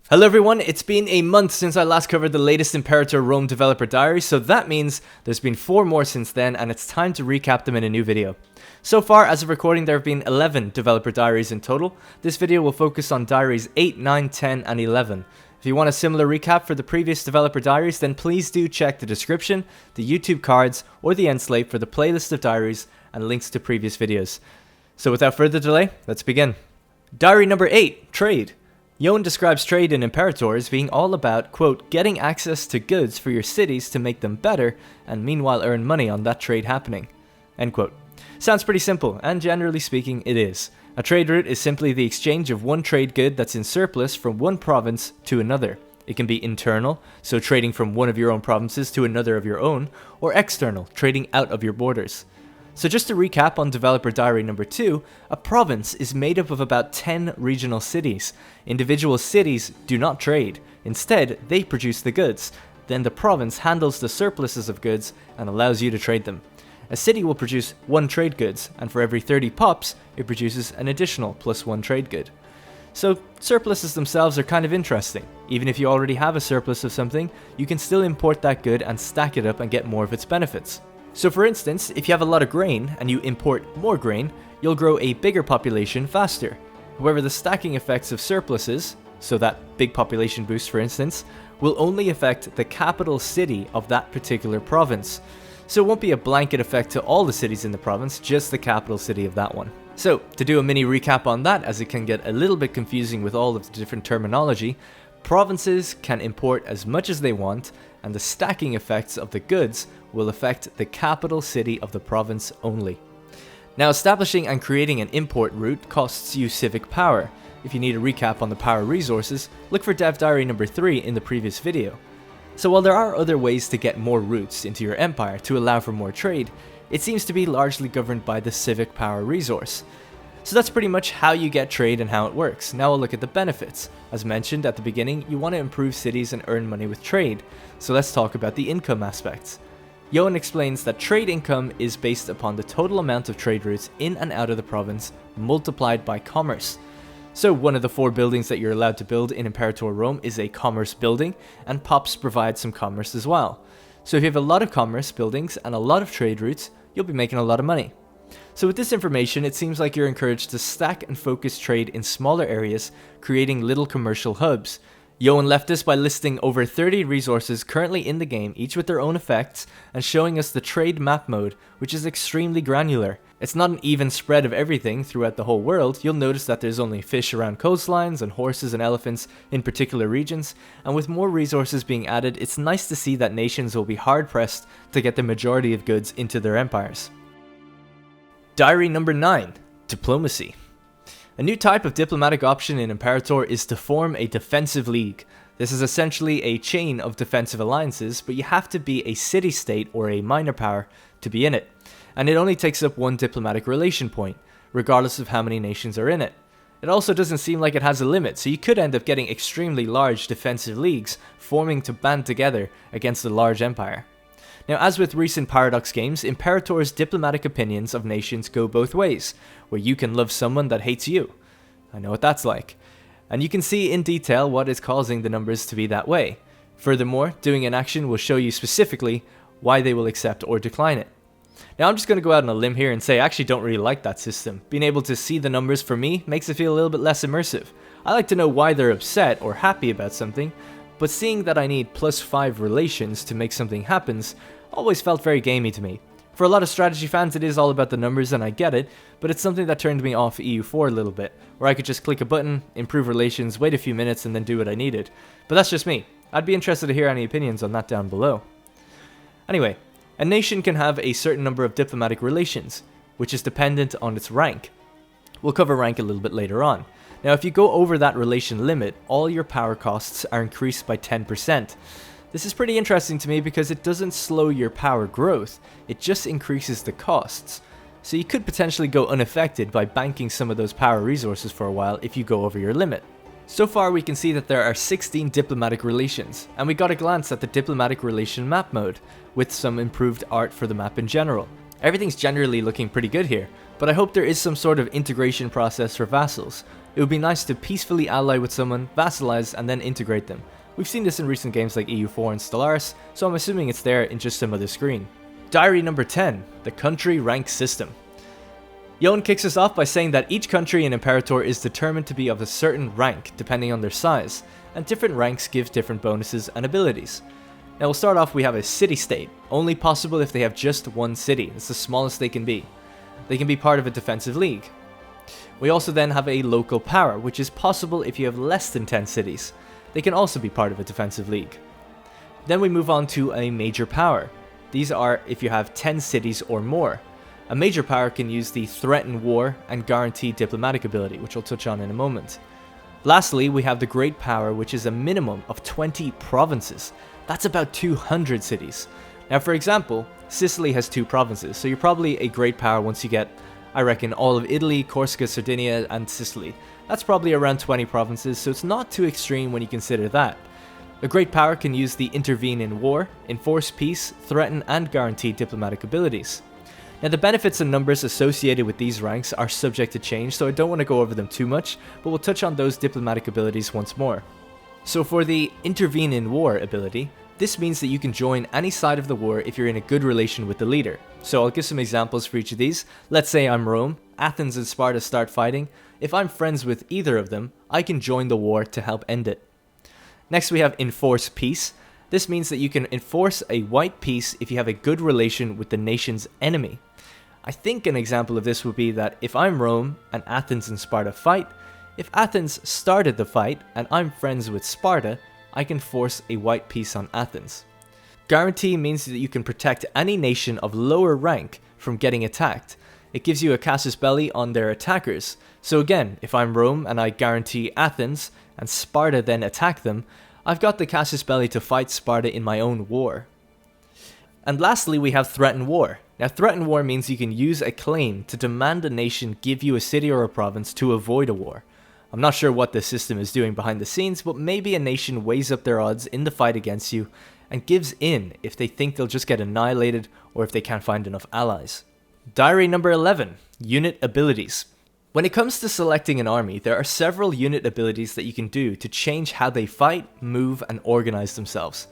Hello everyone, it's been a month since I last covered the latest Imperator Rome developer diary, so that means there's been 4 more since then and it's time to recap them in a new video. So far, as of recording, there have been 11 developer diaries in total. This video will focus on diaries 8, 9, 10, and 11. If you want a similar recap for the previous developer diaries, then please do check the description, the YouTube cards, or the end slate for the playlist of diaries and links to previous videos. So without further delay, let's begin. Diary number 8, Trade. Yoan describes trade in Imperator as being all about, quote, getting access to goods for your cities to make them better and meanwhile earn money on that trade happening, end quote. Sounds pretty simple, and generally speaking it is. A trade route is simply the exchange of one trade good that's in surplus from one province to another. It can be internal, so trading from one of your own provinces to another of your own, or external, trading out of your borders. So just to recap on developer diary number 2, a province is made up of about 10 regional cities. Individual cities do not trade. Instead, they produce the goods. Then the province handles the surpluses of goods and allows you to trade them. A city will produce 1 trade goods, and for every 30 pops, it produces an additional +1 trade good. So surpluses themselves are kind of interesting. Even if you already have a surplus of something, you can still import that good and stack it up and get more of its benefits. So for instance, if you have a lot of grain and you import more grain, you'll grow a bigger population faster. However, the stacking effects of surpluses, so that big population boost for instance, will only affect the capital city of that particular province. So it won't be a blanket effect to all the cities in the province, just the capital city of that one. So to do a mini recap on that, as it can get a little bit confusing with all of the different terminology, provinces can import as much as they want, and the stacking effects of the goods will affect the capital city of the province only. Now, establishing and creating an import route costs you civic power. If you need a recap on the power resources, look for dev diary number 3 in the previous video. So while there are other ways to get more routes into your empire to allow for more trade, it seems to be largely governed by the civic power resource. So that's pretty much how you get trade and how it works. Now we'll look at the benefits. As mentioned at the beginning, you want to improve cities and earn money with trade. So let's talk about the income aspects. Yoan explains that trade income is based upon the total amount of trade routes in and out of the province multiplied by commerce. So one of the 4 buildings that you're allowed to build in Imperator Rome is a commerce building, and POPs provide some commerce as well. So if you have a lot of commerce buildings and a lot of trade routes, you'll be making a lot of money. So with this information, it seems like you're encouraged to stack and focus trade in smaller areas, creating little commercial hubs. Yoan left us by listing over 30 resources currently in the game, each with their own effects, and showing us the trade map mode, which is extremely granular. It's not an even spread of everything throughout the whole world. You'll notice that there's only fish around coastlines and horses and elephants in particular regions, and with more resources being added, it's nice to see that nations will be hard pressed to get the majority of goods into their empires. Diary number 9, Diplomacy. A new type of diplomatic option in Imperator is to form a defensive league. This is essentially a chain of defensive alliances, but you have to be a city-state or a minor power to be in it. And it only takes up 1 diplomatic relation point, regardless of how many nations are in it. It also doesn't seem like it has a limit, so you could end up getting extremely large defensive leagues forming to band together against a large empire. Now, as with recent Paradox games, Imperator's diplomatic opinions of nations go both ways, where you can love someone that hates you. I know what that's like. And you can see in detail what is causing the numbers to be that way. Furthermore, doing an action will show you specifically why they will accept or decline it. Now, I'm just going to go out on a limb here and say I actually don't really like that system. Being able to see the numbers for me makes it feel a little bit less immersive. I like to know why they're upset or happy about something, but seeing that I need +5 relations to make something happen always felt very gamey to me. For a lot of strategy fans, it is all about the numbers, and I get it, but it's something that turned me off EU4 a little bit, where I could just click a button, improve relations, wait a few minutes, and then do what I needed. But that's just me. I'd be interested to hear any opinions on that down below. Anyway, a nation can have a certain number of diplomatic relations, which is dependent on its rank. We'll cover rank a little bit later on. Now, if you go over that relation limit, all your power costs are increased by 10%. This is pretty interesting to me because it doesn't slow your power growth, it just increases the costs. So you could potentially go unaffected by banking some of those power resources for a while if you go over your limit. So far we can see that there are 16 diplomatic relations, and we got a glance at the diplomatic relation map mode, with some improved art for the map in general. Everything's generally looking pretty good here, but I hope there is some sort of integration process for vassals. It would be nice to peacefully ally with someone, vassalize, and then integrate them. We've seen this in recent games like EU4 and Stellaris, so I'm assuming it's there in just some other screen. Diary number 10, the country rank system. Yon kicks us off by saying that each country in Imperator is determined to be of a certain rank depending on their size, and different ranks give different bonuses and abilities. Now we'll start off, we have a city-state, only possible if they have just one city. It's the smallest they can be. They can be part of a defensive league. We also then have a local power, which is possible if you have less than 10 cities. They can also be part of a defensive league. Then we move on to a major power. These are if you have 10 cities or more. A major power can use the Threaten War and Guarantee Diplomatic ability, which I'll touch on in a moment. Lastly, we have the Great Power, which is a minimum of 20 provinces. That's about 200 cities. Now, for example, Sicily has 2 provinces, so you're probably a Great Power once you get, I reckon, all of Italy, Corsica, Sardinia, and Sicily. That's probably around 20 provinces, so it's not too extreme when you consider that. A Great Power can use the Intervene in War, Enforce Peace, Threaten, and Guarantee Diplomatic abilities. Now, the benefits and numbers associated with these ranks are subject to change, so I don't want to go over them too much, but we'll touch on those diplomatic abilities once more. So for the Intervene in War ability, this means that you can join any side of the war if you're in a good relation with the leader. So I'll give some examples for each of these. Let's say I'm Rome, Athens and Sparta start fighting. If I'm friends with either of them, I can join the war to help end it. Next we have Enforce Peace. This means that you can enforce a white peace if you have a good relation with the nation's enemy. I think an example of this would be that if I'm Rome and Athens and Sparta fight, if Athens started the fight and I'm friends with Sparta, I can force a white peace on Athens. Guarantee means that you can protect any nation of lower rank from getting attacked. It gives you a casus belli on their attackers. So again, if I'm Rome and I guarantee Athens and Sparta then attack them, I've got the casus belli to fight Sparta in my own war. And lastly, we have Threaten War. Now, Threaten War means you can use a claim to demand a nation give you a city or a province to avoid a war. I'm not sure what this system is doing behind the scenes, but maybe a nation weighs up their odds in the fight against you and gives in if they think they'll just get annihilated or if they can't find enough allies. Diary number 11, Unit Abilities. When it comes to selecting an army, there are several unit abilities that you can do to change how they fight, move, and organize themselves.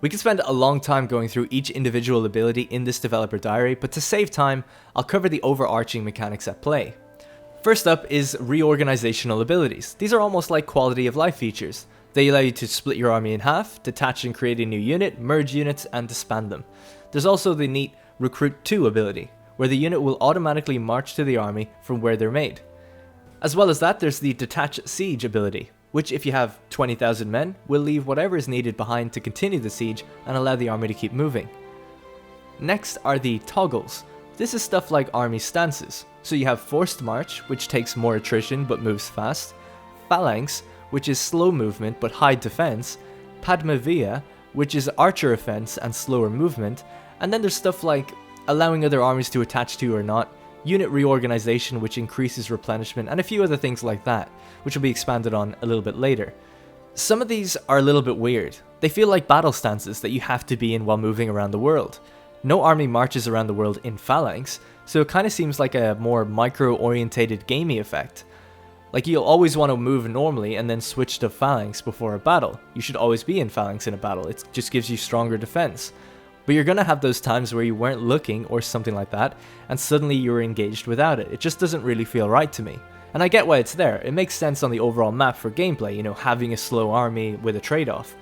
We could spend a long time going through each individual ability in this developer diary, but to save time, I'll cover the overarching mechanics at play. First up is reorganizational abilities. These are almost like quality of life features. They allow you to split your army in half, detach and create a new unit, merge units, and disband them. There's also the neat Recruit 2 ability, where the unit will automatically march to the army from where they're made. As well as that, there's the Detach Siege ability, which if you have 20,000 men, will leave whatever is needed behind to continue the siege and allow the army to keep moving. Next are the Toggles. This is stuff like army stances. So you have Forced March, which takes more attrition but moves fast, Phalanx, which is slow movement but high defense, Padmavia, which is archer offense and slower movement, and then there's stuff like allowing other armies to attach to or not, unit reorganization, which increases replenishment, and a few other things like that, which will be expanded on a little bit later. Some of these are a little bit weird. They feel like battle stances that you have to be in while moving around the world. No army marches around the world in Phalanx, so it kind of seems like a more micro-orientated gamey effect. Like you'll always want to move normally and then switch to Phalanx before a battle. You should always be in Phalanx in a battle, it just gives you stronger defense. But you're gonna have those times where you weren't looking or something like that, and suddenly you were engaged without it. It just doesn't really feel right to me. And I get why it's there. It makes sense on the overall map for gameplay, you know, having a slow army with a trade-off.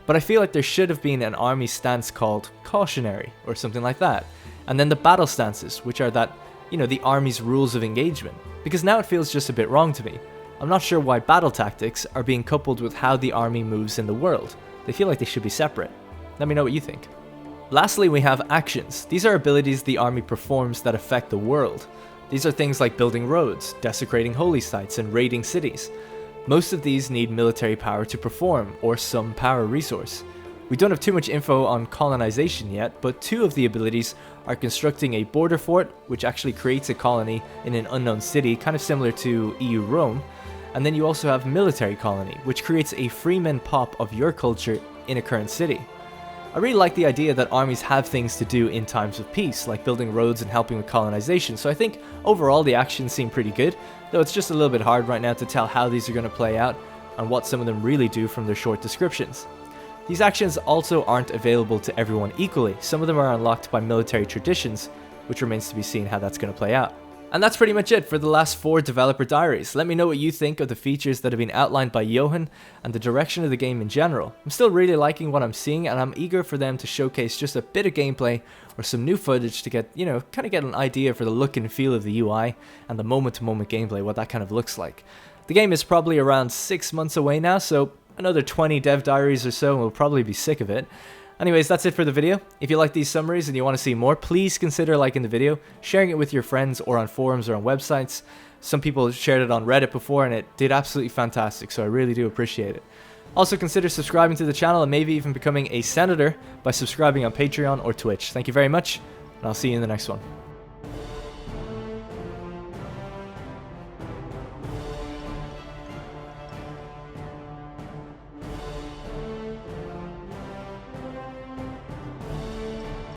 But I feel like there should have been an army stance called Cautionary, or something like that. And then the battle stances, which are that, you know, the army's rules of engagement. Because now it feels just a bit wrong to me. I'm not sure why battle tactics are being coupled with how the army moves in the world. They feel like they should be separate. Let me know what you think. Lastly, we have actions. These are abilities the army performs that affect the world. These are things like building roads, desecrating holy sites, and raiding cities. Most of these need military power to perform, or some power resource. We don't have too much info on colonization yet, but two of the abilities are constructing a border fort, which actually creates a colony in an unknown city, kind of similar to EU Rome, and then you also have military colony, which creates a freeman pop of your culture in a current city. I really like the idea that armies have things to do in times of peace, like building roads and helping with colonization, so I think overall the actions seem pretty good, though it's just a little bit hard right now to tell how these are going to play out and what some of them really do from their short descriptions. These actions also aren't available to everyone equally. Some of them are unlocked by military traditions, which remains to be seen how that's going to play out. And that's pretty much it for the last 4 developer diaries. Let me know what you think of the features that have been outlined by Johan and the direction of the game in general. I'm still really liking what I'm seeing, and I'm eager for them to showcase just a bit of gameplay or some new footage to get, kind of get an idea for the look and feel of the UI and the moment-to-moment gameplay, what that kind of looks like. The game is probably around 6 months away now, so another 20 dev diaries or so and we'll probably be sick of it. Anyways, that's it for the video. If you like these summaries and you want to see more, please consider liking the video, sharing it with your friends or on forums or on websites. Some people shared it on Reddit before and it did absolutely fantastic, so I really do appreciate it. Also consider subscribing to the channel and maybe even becoming a senator by subscribing on Patreon or Twitch. Thank you very much, and I'll see you in the next one.